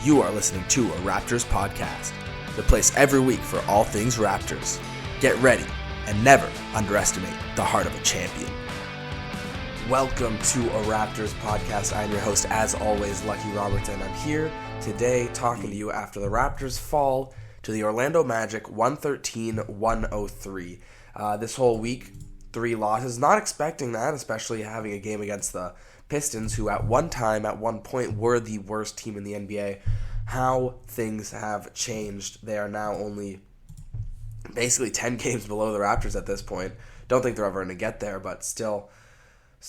You are listening to a Raptors podcast, the place every week for all things Raptors. Get ready and never underestimate the heart of a champion. Welcome to a Raptors podcast. I'm your host, as always, Lucky Roberts, and I'm here today talking to you after the Raptors fall to the Orlando Magic 113-103. This whole week, 3 losses. Not expecting that, especially having a game against the Pistons, who at one point, were the worst team in the NBA. How things have changed. They are now only basically 10 games below the Raptors at this point. Don't think they're ever going to get there, but still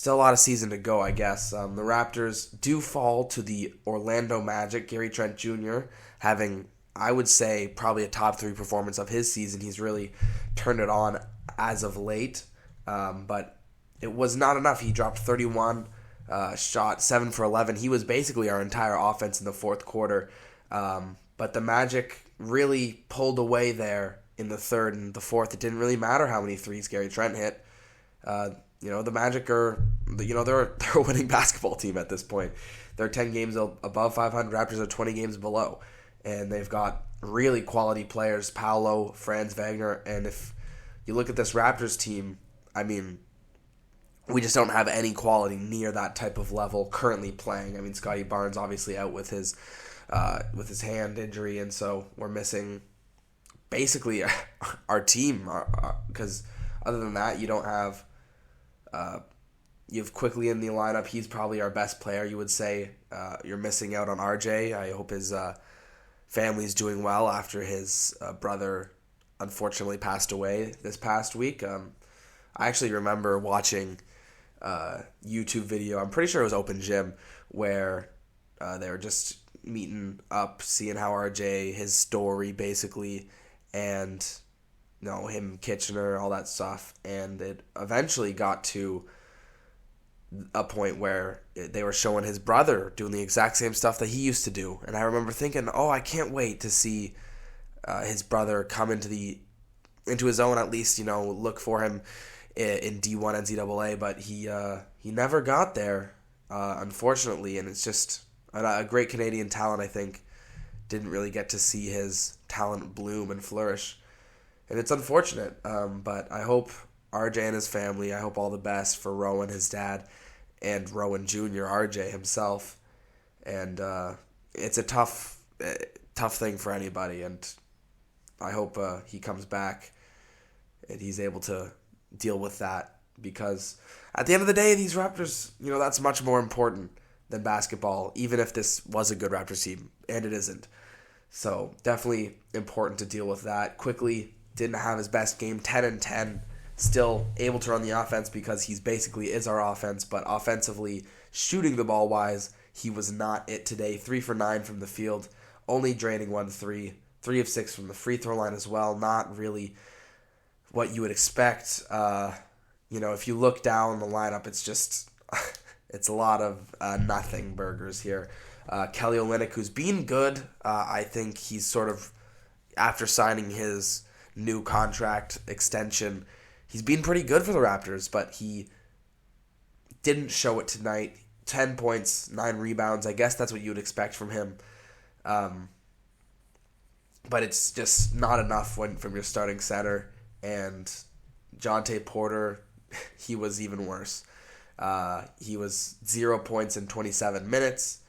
a lot of season to go, I guess. The Raptors do fall to the Orlando Magic. Gary Trent Jr. having, I would say, probably a top 3 performance of his season. He's really turned it on as of late, but it was not enough. He dropped 31, shot 7 for 11. He was basically our entire offense in the fourth quarter, but the Magic really pulled away there in the third and the fourth. It didn't really matter how many threes Gary Trent hit. The Magic are, they're a winning basketball team at this point. They're 10 games above 500. Raptors are 20 games below. And they've got really quality players, Paolo, Franz Wagner. And if you look at this Raptors team, I mean, we just don't have any quality near that type of level currently playing. I mean, Scotty Barnes obviously out with his hand injury, and so we're missing basically our team. Because other than that, you don't have you have Quickly in the lineup. He's probably our best player, you would say. You're missing out on RJ. I hope his family's doing well after his brother unfortunately passed away this past week. I actually remember watching YouTube video, I'm pretty sure it was Open Gym, where they were just meeting up, seeing how RJ, his story basically, and him, Kitchener, all that stuff, and it eventually got to a point where they were showing his brother doing the exact same stuff that he used to do, and I remember thinking, I can't wait to see his brother come into his own, at least, look for him in D1 NCAA, but he never got there, unfortunately, and it's just a great Canadian talent. I think didn't really get to see his talent bloom and flourish, and it's unfortunate, but I hope RJ and his family, I hope all the best for Rowan, his dad, and Rowan Jr., RJ himself, and it's a tough thing for anybody, and I hope he comes back and he's able to deal with that, because at the end of the day, these Raptors, that's much more important than basketball, even if this was a good Raptors team, and it isn't. So definitely important to deal with that. Quickly didn't have his best game, 10-10, still able to run the offense because he's basically is our offense, but offensively, shooting the ball wise, he was not it today. 3 for 9 from the field, only draining 1 3, 3 of 6 from the free throw line as well. Not really what you would expect. If you look down the lineup, it's just it's a lot of nothing burgers here. Kelly Olynyk, who's been good, I think he's sort of, after signing his new contract extension, he's been pretty good for the Raptors, but he didn't show it tonight. 10 points, 9 rebounds. I guess that's what you would expect from him. But it's just not enough from your starting center. And Jonte Porter, he was even worse. He was 0 points in 27 minutes.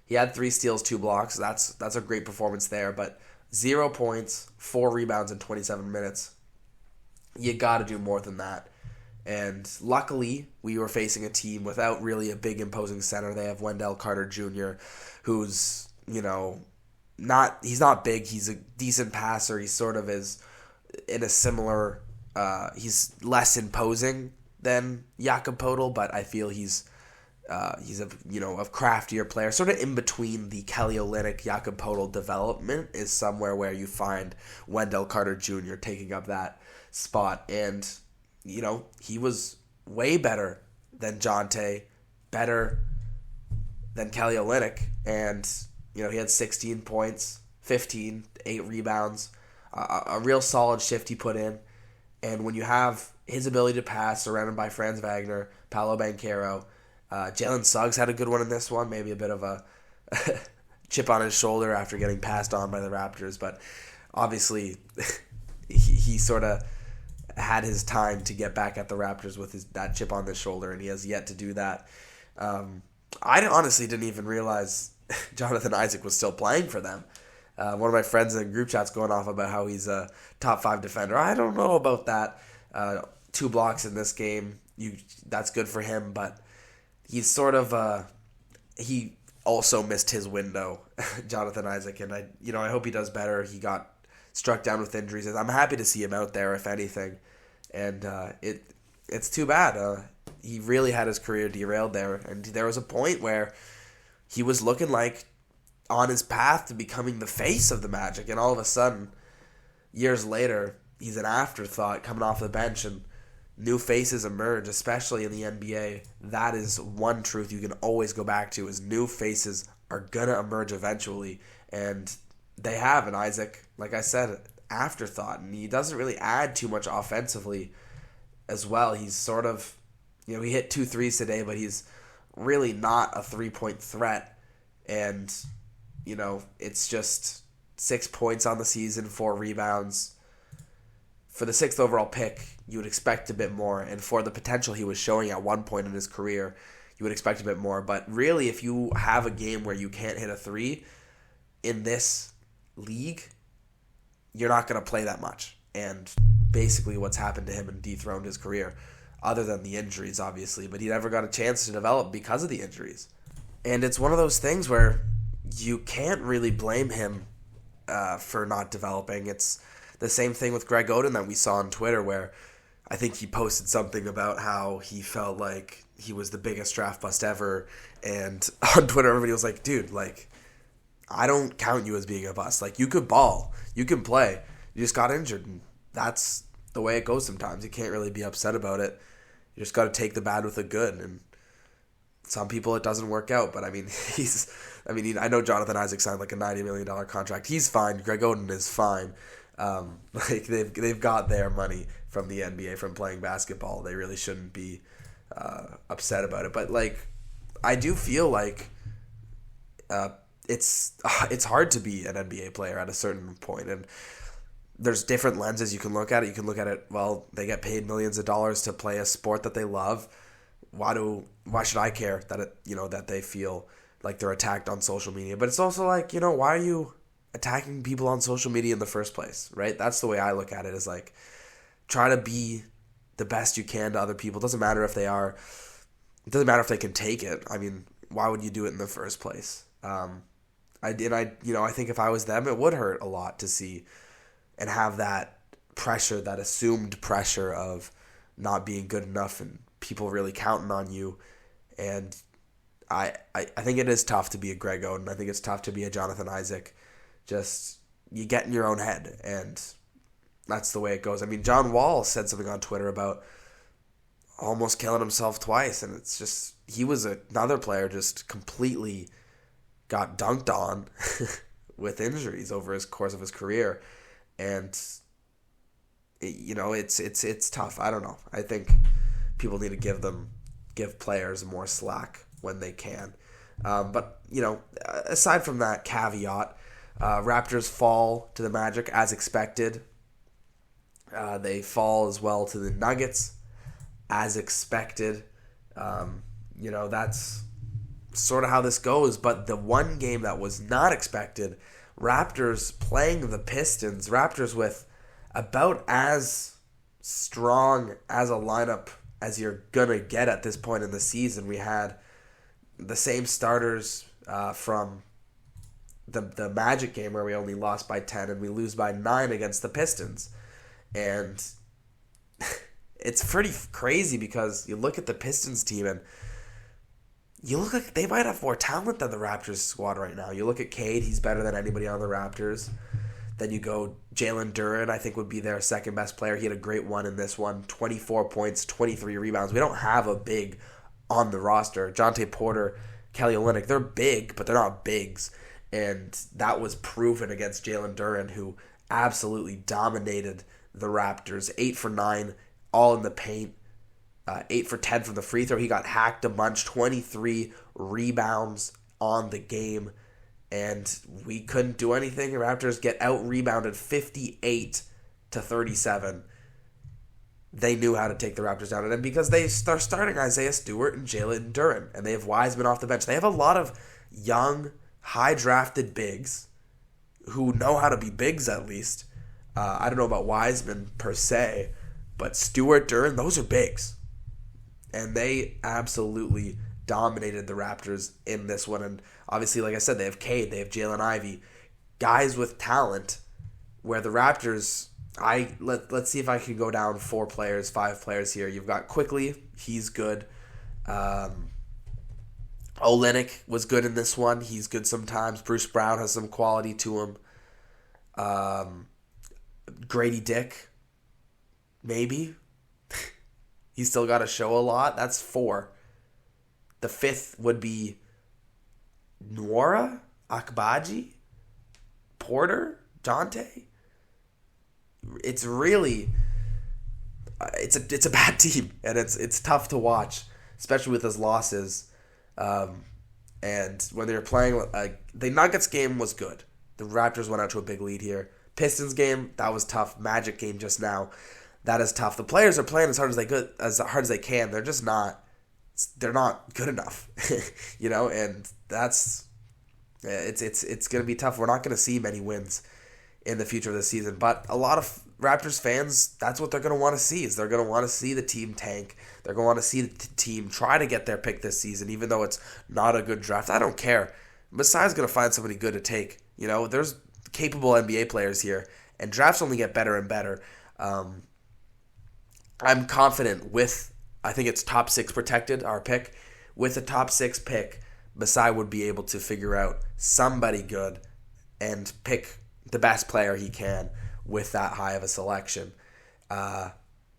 He had 3 steals, 2 blocks. That's a great performance there. But 0 points, 4 rebounds in 27 minutes. You got to do more than that. And luckily, we were facing a team without really a big imposing center. They have Wendell Carter Jr., who's, he's not big. He's a decent passer. He sort of is in a similar, he's less imposing than Jakob Poeltl, but I feel he's a craftier player, sort of in between the Kelly Olynyk, Jakob Poeltl development is somewhere where you find Wendell Carter Jr. taking up that spot, and he was way better than Jonte, better than Kelly Olynyk, and he had 16 points, 15, 8 rebounds, a real solid shift he put in. And when you have his ability to pass surrounded by Franz Wagner, Paolo Banchero, Jalen Suggs had a good one in this one, maybe a bit of a chip on his shoulder after getting passed on by the Raptors, but obviously he sort of had his time to get back at the Raptors with that chip on his shoulder, and he has yet to do that. I honestly didn't even realize Jonathan Isaac was still playing for them. One of my friends in the group chat's going off about how he's a top 5 defender. I don't know about that. 2 blocks in this game, that's good for him, but he's sort of he also missed his window, Jonathan Isaac, and I hope he does better. He got struck down with injuries. I'm happy to see him out there, if anything, and it's too bad. He really had his career derailed there, and there was a point where he was looking like on his path to becoming the face of the Magic, and all of a sudden, years later, he's an afterthought coming off the bench, and new faces emerge, especially in the NBA. That is one truth you can always go back to, is new faces are going to emerge eventually, and they have. And Isaac, like I said, afterthought, and he doesn't really add too much offensively as well. He's sort of, he hit 2 threes today, but he's really not a 3-point threat, and it's just 6 points on the season, 4 rebounds. For the 6th overall pick, you would expect a bit more, and for the potential he was showing at one point in his career, you would expect a bit more. But really, if you have a game where you can't hit a 3 in this league, you're not going to play that much. And basically what's happened to him and dethroned his career, other than the injuries, obviously. But he never got a chance to develop because of the injuries. And it's one of those things where you can't really blame him for not developing. It's the same thing with Greg Oden that we saw on Twitter, where I think he posted something about how he felt like he was the biggest draft bust ever. And on Twitter, everybody was like, dude, I don't count you as being a bust. You could ball. You can play. You just got injured. And that's the way it goes sometimes. You can't really be upset about it. You just got to take the bad with the good. And some people it doesn't work out. But, I know Jonathan Isaac signed a $90 million contract. He's fine. Greg Oden is fine. They've got their money from the NBA from playing basketball. They really shouldn't be upset about it. But I do feel like it's hard to be an NBA player at a certain point, and there's different lenses you can look at it. You can look at it, well, they get paid millions of dollars to play a sport that they love. Why should I care that that they feel like they're attacked on social media? But it's also why are you attacking people on social media in the first place, right? That's the way I look at it, is try to be the best you can to other people. It doesn't matter if they can take it. Why would you do it in the first place? I think if I was them, it would hurt a lot to see and have that pressure, that assumed pressure of not being good enough and people really counting on you. And I think it is tough to be a Greg Oden. I think it's tough to be a Jonathan Isaac. Just, you get in your own head, and that's the way it goes. John Wall said something on Twitter about almost killing himself twice, and it's just, he was another player just completely got dunked on with injuries over his course of his career, and it's tough. I don't know. I think people need to give players more slack when they can. But aside from that caveat, Raptors fall to the Magic as expected. They fall as well to the Nuggets as expected. That's sort of how this goes. But the one game that was not expected, Raptors playing the Pistons. Raptors with about as strong as a lineup as you're going to get at this point in the season. We had the same starters from the Magic game, where we only lost by 10 and we lose by 9 against the Pistons. And it's pretty crazy, because you look at the Pistons team and you look like they might have more talent than the Raptors squad right now. You look at Cade, he's better than anybody on the Raptors. Then you go Jalen Duren, I think would be their second best player. He had a great one in this one, 24 points, 23 rebounds. We don't have a big on the roster. Jonte Porter, Kelly Olynyk, they're big, but they're not bigs. And that was proven against Jalen Duren, who absolutely dominated the Raptors. 8 for 9, all in the paint. 8 for 10 from the free throw. He got hacked a bunch. 23 rebounds on the game. and we couldn't do anything. The Raptors get out-rebounded 58-37. They knew how to take the Raptors down. And because they start starting Isaiah Stewart and Jalen Duren, and they have Wiseman off the bench. They have a lot of young, high-drafted bigs who know how to be bigs at least. I don't know about Wiseman per se, but Stewart, Duren, those are bigs. And they absolutely dominated the Raptors in this one. And obviously, like I said, they have Cade, they have Jalen Ivey, guys with talent, where the Raptors, let's see if I can go down 5 players here. You've got Quickly, he's good. Olynyk was good in this one. He's good sometimes. Bruce Brown has some quality to him. Grady Dick, maybe. He's still got to show a lot. That's 4. The 5th would be Nwora, Akbaji, Porter, Jonte. It's really, it's a bad team, and it's tough to watch, especially with his losses. And when they were playing, the Nuggets game was good. The Raptors went out to a big lead here. Pistons game, that was tough. Magic game just now, that is tough. The players are playing as hard as they can. They're just not. They're not good enough, and it's going to be tough. We're not going to see many wins in the future of the season, but a lot of Raptors fans, that's what they're going to want to see. Is they're going to want to see the team tank. They're going to want to see the team try to get their pick this season, even though it's not a good draft. I don't care. Masai's going to find somebody good to take. There's capable NBA players here, and drafts only get better and better. I'm confident with, I think it's top 6 protected, our pick. With a top 6 pick, Masai would be able to figure out somebody good and pick the best player he can with that high of a selection.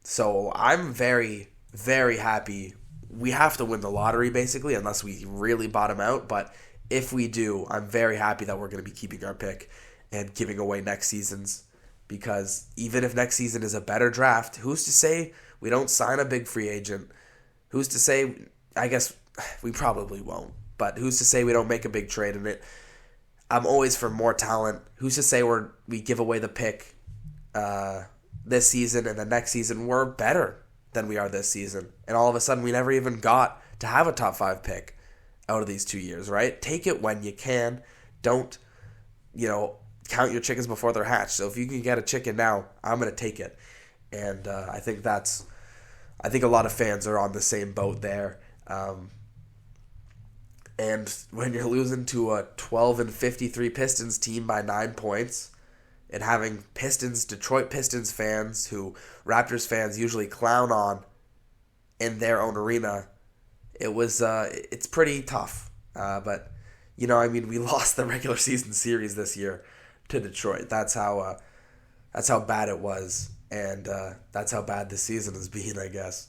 So I'm very, very happy. We have to win the lottery, basically, unless we really bottom out. But if we do, I'm very happy that we're going to be keeping our pick and giving away next season's. Because even if next season is a better draft, who's to say we don't sign a big free agent? Who's to say, I guess we probably won't, but who's to say we don't make a big trade in it? I'm always for more talent. Who's to say we give away the pick this season, and the next season we're better than we are this season, and all of a sudden we never even got to have a top 5 pick out of these 2 years, right? Take it when you can. Don't, count your chickens before they're hatched. So if you can get a chicken now, I'm going to take it. And I think a lot of fans are on the same boat there. And when you're losing to a 12-53 Pistons team by 9 points, and having Detroit Pistons fans who Raptors fans usually clown on in their own arena, it's pretty tough. But we lost the regular season series this year to Detroit. That's how bad it was, and that's how bad this season has been, I guess.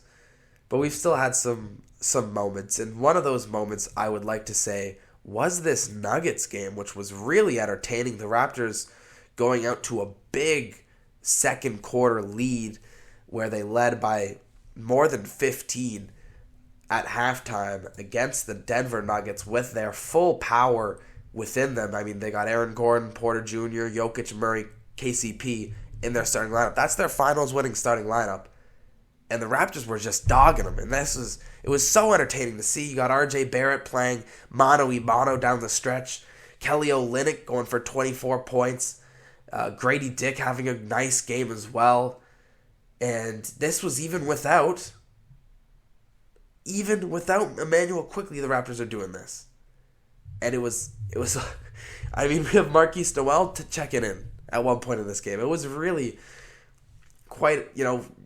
But we've still had some moments, and one of those moments I would like to say was this Nuggets game, which was really entertaining. The Raptors going out to a big second quarter lead where they led by more than 15 at halftime against the Denver Nuggets with their full power within them. I mean, they got Aaron Gordon, Porter Jr., Jokic, Murray, KCP in their starting lineup. That's their finals winning starting lineup. And the Raptors were just dogging them. And it was so entertaining to see. You got RJ Barrett playing mano-a-mano down the stretch. Kelly Olynyk going for 24 points. Grady Dick having a nice game as well. And this was even without Emmanuel Quickly, the Raptors are doing this. And it was I mean, we have Marquise Noel checking in at one point in this game. It was really quite,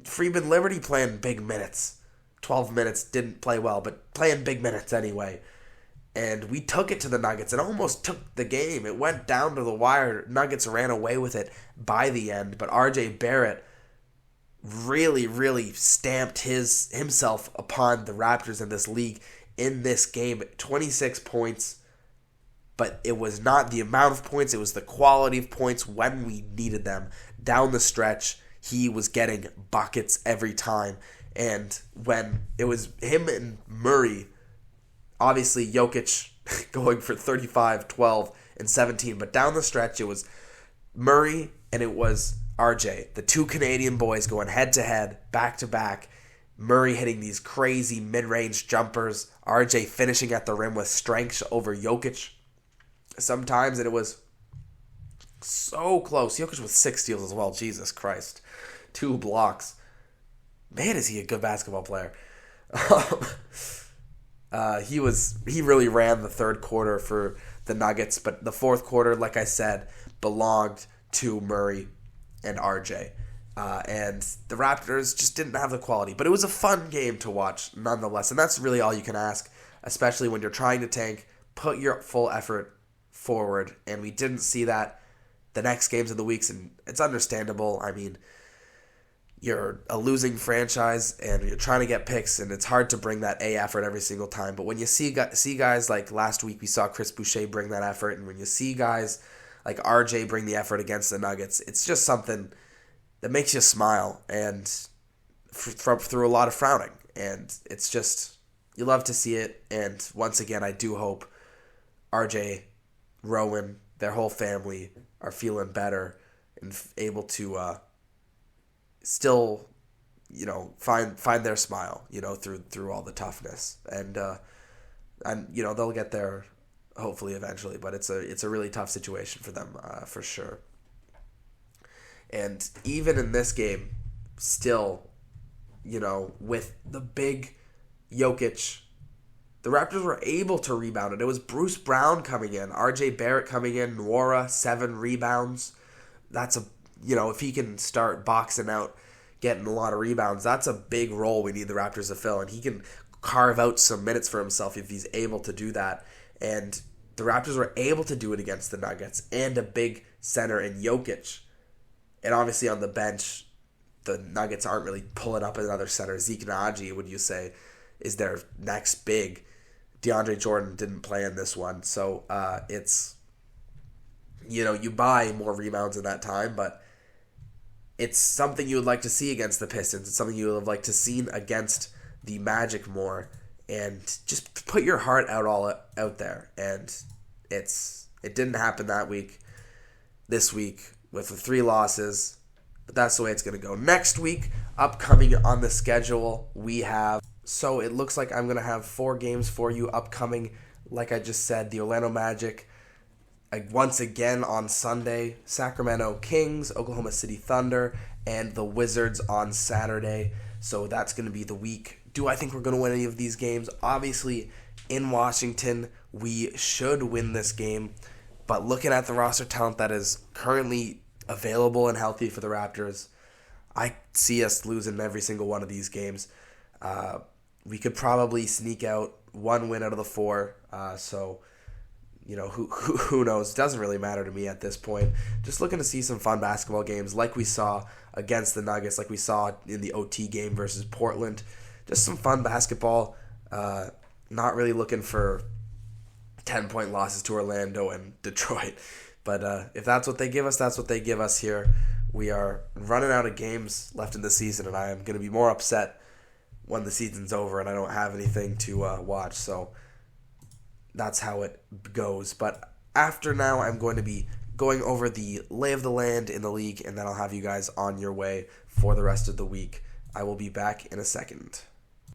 Freeman Liberty playing big minutes. 12 minutes, didn't play well, but playing big minutes anyway. And we took it to the Nuggets and almost took the game. It went down to the wire. Nuggets ran away with it by the end, but RJ Barrett really, really stamped himself upon the Raptors in this league in this game. 26 points. But it was not the amount of points, it was the quality of points when we needed them. Down the stretch, he was getting buckets every time. And when it was him and Murray, obviously Jokic going for 35, 12, and 17. But down the stretch, it was Murray and it was RJ, the two Canadian boys going head-to-head, back-to-back. Murray hitting these crazy mid-range jumpers. RJ finishing at the rim with strength over Jokic sometimes, and it was so close. Jokic with 6 steals as well. Jesus Christ. 2 blocks. Man, is he a good basketball player. He really ran the third quarter for the Nuggets, but the fourth quarter, like I said, belonged to Murray and RJ. And the Raptors just didn't have the quality. But it was a fun game to watch nonetheless. And that's really all you can ask, especially when you're trying to tank. Put your full effort forward. And we didn't see that the next games of the weeks. And it's understandable. I mean, you're a losing franchise and you're trying to get picks. And it's hard to bring that A effort every single time. But when you see guys like last week, we saw Chris Boucher bring that effort. And when you see guys like RJ bring the effort against the Nuggets, it's just something that makes you smile and through a lot of frowning. And it's just, you love to see it. And once again, I do hope RJ, Rowan, their whole family are feeling better and able to still, find their smile, through all the toughness. And they'll get there hopefully eventually, but it's a really tough situation for them, for sure. And even in this game, still, with the big Jokic, the Raptors were able to rebound it. It was Bruce Brown coming in, RJ Barrett coming in, Nwora, 7 rebounds. That's if he can start boxing out, getting a lot of rebounds, that's a big role we need the Raptors to fill. And he can carve out some minutes for himself if he's able to do that. And the Raptors were able to do it against the Nuggets and a big center in Jokic. And obviously on the bench, the Nuggets aren't really pulling up another center. Zeke Naji, would you say, is their next big. DeAndre Jordan didn't play in this one. So it's, you buy more rebounds in that time, but it's something you would like to see against the Pistons. It's something you would have liked to see against the Magic more. And just put your heart out there. And it didn't happen that week. This week, with the 3 losses, but that's the way it's going to go. Next week, upcoming on the schedule, we have, so it looks like I'm going to have 4 games for you upcoming. Like I just said, the Orlando Magic, once again on Sunday, Sacramento Kings, Oklahoma City Thunder, and the Wizards on Saturday. So that's going to be the week. Do I think we're going to win any of these games? Obviously, in Washington, we should win this game. But looking at the roster talent that is currently available and healthy for the Raptors, I see us losing every single one of these games. We could probably sneak out 1 win out of the 4. So, who knows? It doesn't really matter to me at this point. Just looking to see some fun basketball games like we saw against the Nuggets, like we saw in the OT game versus Portland. Just some fun basketball. Not really looking for 10-point losses to Orlando and Detroit. But if that's what they give us, that's what they give us here. We are running out of games left in the season, and I am going to be more upset when the season's over and I don't have anything to watch. So that's how it goes. But after now, I'm going to be going over the lay of the land in the league, and then I'll have you guys on your way for the rest of the week. I will be back in a second.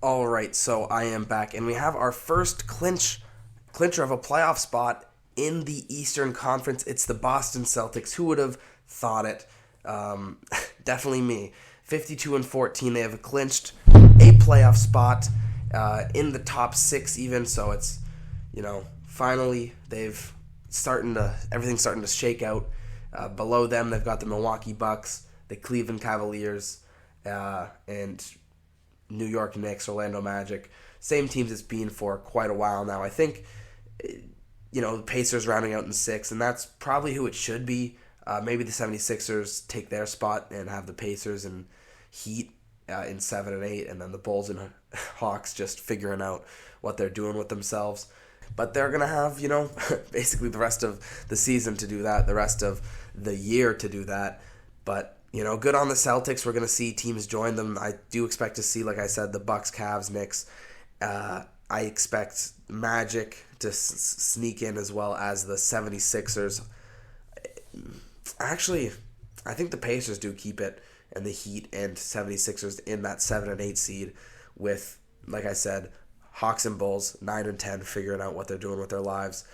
All right, so I am back, and we have our first clincher of a playoff spot in the Eastern Conference. It's the Boston Celtics. Who would have thought it? Definitely me. 52-14. They have clinched a playoff spot in the top 6 even. So it's, finally everything's starting to shake out. Below them, they've got the Milwaukee Bucks, the Cleveland Cavaliers, and New York Knicks, Orlando Magic. Same teams it's been for quite a while now. I think, the Pacers rounding out in 6, and that's probably who it should be. Maybe the 76ers take their spot and have the Pacers and Heat in 7 and 8, and then the Bulls and Hawks just figuring out what they're doing with themselves. But they're going to have, basically the rest of the season to do that, the rest of the year to do that. But, good on the Celtics. We're going to see teams join them. I do expect to see, like I said, the Bucks, Cavs, Knicks. I expect Magic to sneak in, as well as the 76ers. Actually, I think the Pacers do keep it, and the Heat and 76ers in that 7 and 8 seed with, like I said, Hawks and Bulls 9 and 10 figuring out what they're doing with their lives.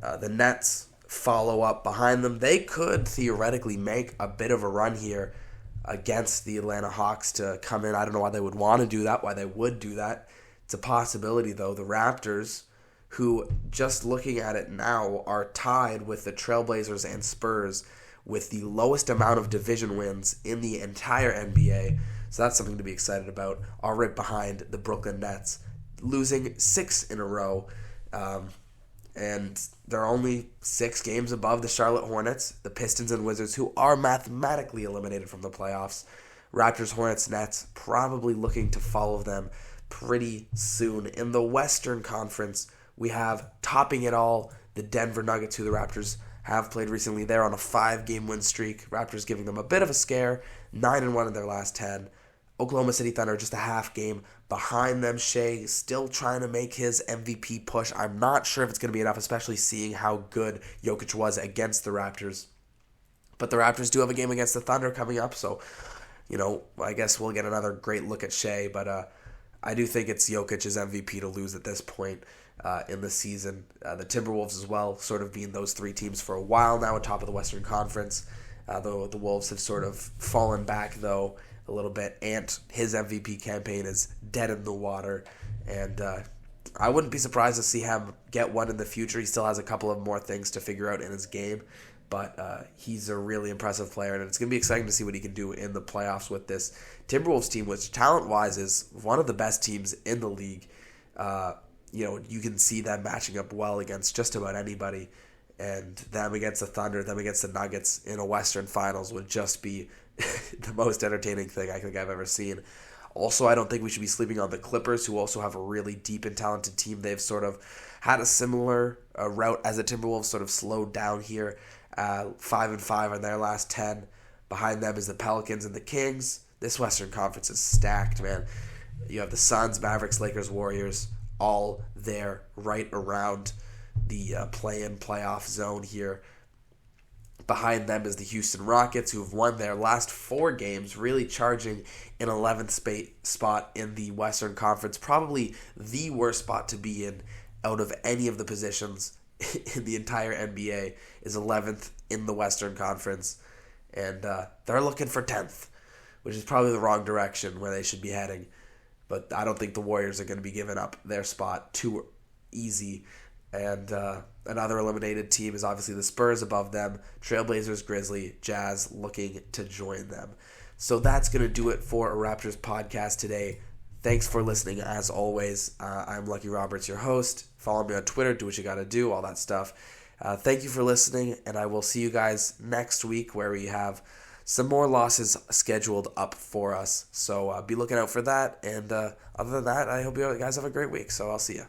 The Nets follow up behind them. They could theoretically make a bit of a run here against the Atlanta Hawks to come in. I don't know why they would want to do that, why they would do that. It's a possibility, though. The Raptors, who, just looking at it now, are tied with the Trailblazers and Spurs with the lowest amount of division wins in the entire NBA. So that's something to be excited about. Are right behind the Brooklyn Nets, losing 6 in a row. And they're only 6 games above the Charlotte Hornets, the Pistons and Wizards, who are mathematically eliminated from the playoffs. Raptors, Hornets, Nets, probably looking to follow them pretty soon. In the Western Conference, we have, topping it all, the Denver Nuggets, who the Raptors have played recently. They're on a 5-game win streak. Raptors giving them a bit of a scare, 9-1 in their last 10. Oklahoma City Thunder just a half game behind them. Shea still trying to make his MVP push. I'm not sure if it's going to be enough, especially seeing how good Jokic was against the Raptors. But the Raptors do have a game against the Thunder coming up, so, I guess we'll get another great look at Shea. But I do think it's Jokic's MVP to lose at this point in the season. The Timberwolves as well, sort of being those 3 teams for a while now atop of the Western Conference. Though the Wolves have sort of fallen back, though, a little bit. Ant, his MVP campaign is dead in the water, and I wouldn't be surprised to see him get one in the future. He still has a couple of more things to figure out in his game, but he's a really impressive player, and it's going to be exciting to see what he can do in the playoffs with this Timberwolves team, which talent-wise is one of the best teams in the league. You can see them matching up well against just about anybody, and them against the Thunder, them against the Nuggets in a Western Finals would just be the most entertaining thing I think I've ever seen. Also, I don't think we should be sleeping on the Clippers, who also have a really deep and talented team. They've sort of had a similar route as the Timberwolves, sort of slowed down here, 5-5 in their last 10. Behind them is the Pelicans and the Kings. This Western Conference is stacked, man. You have the Suns, Mavericks, Lakers, Warriors, all there right around the play-in playoff zone here. Behind them is the Houston Rockets, who have won their last 4 games, really charging an 11th spot in the Western Conference. Probably the worst spot to be in out of any of the positions in the entire NBA is 11th in the Western Conference. And they're looking for 10th, which is probably the wrong direction where they should be heading. But I don't think the Warriors are going to be giving up their spot too easy. And another eliminated team is obviously the Spurs above them. Trailblazers, Grizzly, Jazz looking to join them. So that's going to do it for a Raptors podcast today. Thanks for listening as always. I'm Lucky Roberts, your host. Follow me on Twitter, do what you got to do, all that stuff. Thank you for listening, and I will see you guys next week where we have some more losses scheduled up for us. So be looking out for that. And other than that, I hope you guys have a great week. So I'll see you.